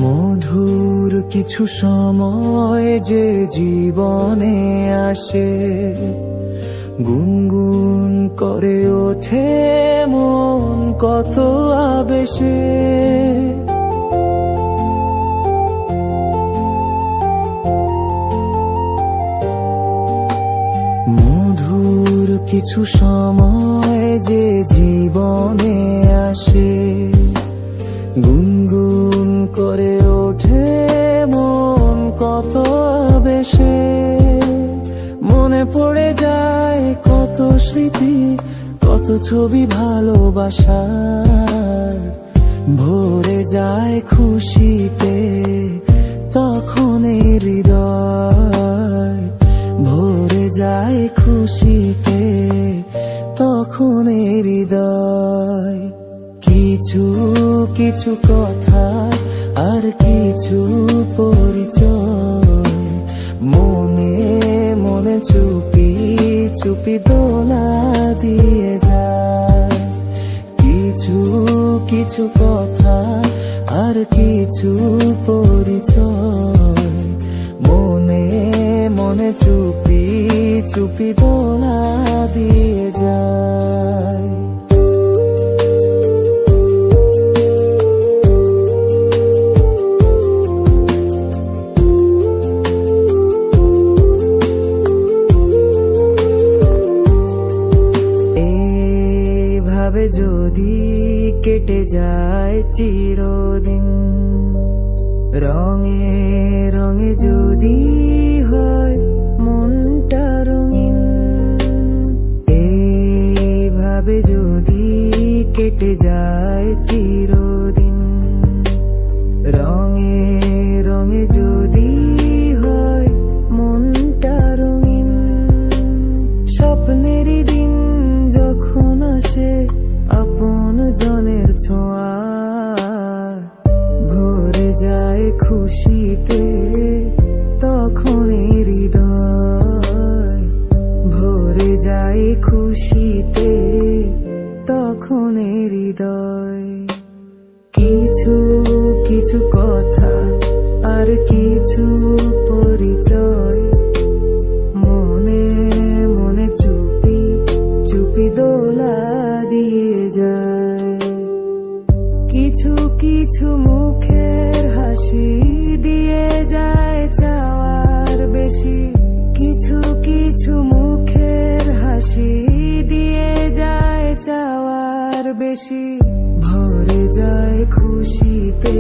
মধুর কিছু সময় যে জীবনে আসে, গুনগুন করে ওঠে মন কত আবেশে। মধুর কিছু সময় যে জীবনে আসে, গুনগুন করে ওঠে মন কত আবেশে। মনে পড়ে যায় কত স্মৃতি, কত ছবি ভালোবাসার। ভরে যায় খুশিতে তখন এই হৃদয়, ভরে যায় খুশিতে তখন এই হৃদয়। কিছু কিছু কথা আর কিছু পরিচয়, মনে মনে চুপি চুপি দোলা দিয়ে যায়। কিছু কিছু কথা আর কিছু পরিচয়, মনে মনে চুপি চুপি দোলা দিয়ে যায়। যদি কেটে যায় চিরদিন, রঙে রঙে যদি হয় মনটা রঙিন, এইভাবে যদি কেটে যায় চিরদিন, রঙে রঙে যদি হয় মনটা রঙিন। স্বপ্নেরই দিন যখন আসে আপন জনের ছোঁয়া, ভরে যায় খুশিতে তখন হৃদয়, ভরে যায় খুশিতে তখন হৃদয়। কিছু কিছু কথা আর কিছু পরিচয়, মনে মনে চুপি চুপি দোলা দিয়ে যায়। কিছু কিছু মুখের হাসি দিয়ে যায় চাওয়ার বেশি, কিছু কিছু মুখের হাসি দিয়ে যায় চাওয়ার বেশি। ভরে যায় খুশিতে